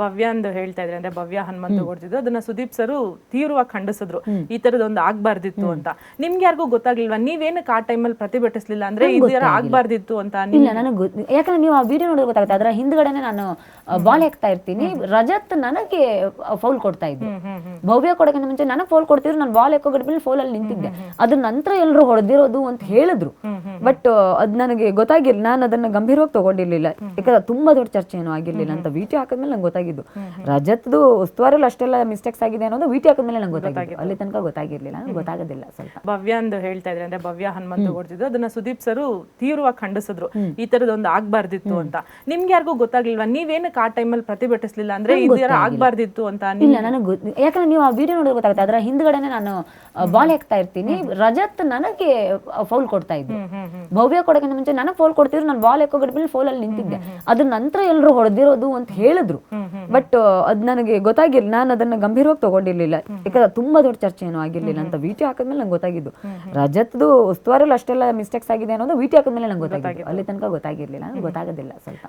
ಭವ್ಯ ಅಂದು ಹೇಳ್ತಾ ಇದ್ರೆ ಅಂದ್ರೆ ಭವ್ಯ ಹನುಮಂತು ಹೊಡೆದಿದ್ದು ಅದನ್ನ ಸುದೀಪ್ ಸರು ತೀವ್ರವಾಗಿ ಖಂಡಿಸಿದ್ರು. ಈ ತರದೊಂದು ಆಗ್ಬಾರ್ದಿತ್ತು ಅಂತ. ನಿಮ್ಗೆ ಯಾರಿಗೂ ಗೊತ್ತಾಗ್ಲಿಲ್ವಾ? ನೀವೇನಕ್ಕೆ ಆ ಟೈಮಲ್ಲಿ ಪ್ರತಿಭಟಿಸ್ಲಿಲ್ಲ? ಅಂದ್ರೆ ಇದರ ಆಗ್ಬಾರ್ದಿತ್ತು ಅಂತ. ಇಲ್ಲ ನನಗೆ ಯಾಕಂದ್ರೆ ನೀವು ಆ ವಿಡಿಯೋ ನೋಡಿ ಗೊತ್ತಾಗುತ್ತೆ. ಅದರ ಹಿಂದ್ಗಡೆನೆ ನಾನು ಬಾಲ್ ಹಾಕ್ತಾ ಇರ್ತೀನಿ. ರಜತ್ ನನಗೆ ಫೌಲ್ ಕೊಡ್ತಾ ಇದ್ರು. ಭವ್ಯ ಕೊಡೋಕ್ಕಿಂತ ಮುಂಚೆ ನನಗೆ ಫೌಲ್ ಕೊಡ್ತಿದ್ರು. ನಾನು ಬಾಲ್ ಹಾಕೋ ಗಡ್ಬಿಲ್ ಫೌಲ್ ಅಲ್ಲಿ ನಿಂತಿದ್ದೆ. ಅದ್ರ ನಂತರ ಎಲ್ಲರೂ ಹೊಡೆದಿರೋದು ಅಂತ ಹೇಳಿದ್ರು. ಬಟ್ ಅದ್ ನನಗೆ ಗೊತ್ತಾಗಿರ್ಲಿಲ್ಲ. ನಾನು ಅದನ್ನ ಗಂಭೀರವಾಗಿ ತಗೊಂಡಿರ್ಲಿಲ್ಲ. ಯಾಕಂದ್ರೆ ತುಂಬಾ ದೊಡ್ಡ ಚರ್ಚೆ ಏನೂ ಆಗಿರ್ಲಿಲ್ಲ ಅಂತ ವಿಡಿಯೋ ಹಾಕಿದ್ಮೇಲೆ ನಂಗೆ ಗೊತ್ತಾಗಿದ್ದು. ರಜತ್ದು ಉಸ್ತುವಾರಲ್ಲಿ ಅಷ್ಟೆಲ್ಲ ಮಿಸ್ಟೇಕ್ಸ್ ಆಗಿದೆ ಅನ್ನೋದು ವಿಡಿಯೋ ಹಾಕಿದ್ಮೇಲೆ ನಂಗೆ ಗೊತ್ತಾಗಿದ್ದು. ಅಲ್ಲಿ ತನಕ ಗೊತ್ತಾಗಿರ್ಲಿಲ್ಲ, ನನಗೆ ಗೊತ್ತಾಗೋದಿಲ್ಲ ಸ್ವಲ್ಪ. ಭವ್ಯ ಅಂದು ಹೇಳ್ತಾ ಇದ್ರೆ ಅಂದ್ರೆ ಭವ್ಯ ಹನುಮಂತು ಹೊಡೆದಿದ್ದು ಅದನ್ನ ಸುದೀಪ್ ಸರು ತೀವ್ರವಾಗಿ ಖಂಡಿಸಿದ್ರು. ಈ ತರದೊಂದು ಆಗ್ಬಾರ್ದಿತ್ತು ಅಂತ. ನಿಮ್ಗೆ ಯಾರಿಗೂ ಗೊತ್ತಾಗ್ಲಿಲ್ವಾ? ನೀವೇನಕ್ಕೆ ಆ ಟೈಮಲ್ಲಿ ಪ್ರತಿಭಟಿಸ್ಲಿಲ್ಲ? ಅಂದ್ರೆ ಇದರ ಆಗ್ಬಾರ್ದಿತ್ತು ಅಂತ. ಇಲ್ಲ ನನಗೆ ಯಾಕಂದ್ರೆ ನೀವು ಆ ವಿಡಿಯೋ ನೋಡಿ ಗೊತ್ತಾಗುತ್ತೆ. ಅದರ ಹಿಂದ್ಗಡೆನೆ ನಾನು ಬಾಲ್ ಹಾಕ್ತಾ ಇರ್ತೀನಿ. ರಜತ್ ನನಗೆ ಫೌಲ್ ಕೊಡ್ತಾ ಇದ್ರು. ಭವ್ಯ ಕೊಡೋಕ್ಕಿಂತ ಮುಂಚೆ ನನಗೆ ಫೌಲ್ ಕೊಡ್ತಿದ್ರು. ನಾನು ಬಾಲ್ ಹಾಕೋ ಗಡ್ಬಿಲ್ ಫೌಲ್ ಅಲ್ಲಿ ನಿಂತಿದ್ದೆ. ಅದ್ರ ನಂತರ ಎಲ್ಲರೂ ಹೊಡೆದಿರೋದು ಅಂತ ಹೇಳಿದ್ರು. ಬಟ್ ಅದ್ ನನಗೆ ಗೊತ್ತಾಗಿರ್ಲಿಲ್ಲ. ನಾನು ಅದನ್ನ ಗಂಭೀರವಾಗಿ ತಗೊಂಡಿರ್ಲಿಲ್ಲ. ಯಾಕಂದ್ರೆ ತುಂಬಾ ದೊಡ್ಡ ಚರ್ಚೆ ಏನೂ ಆಗಿರ್ಲಿಲ್ಲ ಅಂತ ವಿಡಿಯೋ ಹಾಕಿದ್ಮೇಲೆ ನಂಗೆ ಗೊತ್ತಾಗಿದ್ದು. ರಜತ್ದು ಉಸ್ತುವಾರಲ್ಲಿ ಅಷ್ಟೆಲ್ಲ ಮಿಸ್ಟೇಕ್ಸ್ ಆಗಿದೆ ಅನ್ನೋದು ವಿಡಿಯೋ ಹಾಕಿದ್ಮೇಲೆ ನಂಗೆ ಗೊತ್ತಾಗಿದ್ದು. ಅಲ್ಲಿ ತನಕ ಗೊತ್ತಾಗಿರ್ಲಿಲ್ಲ, ನನಗೆ ಗೊತ್ತಾಗೋದಿಲ್ಲ ಸ್ವಲ್ಪ.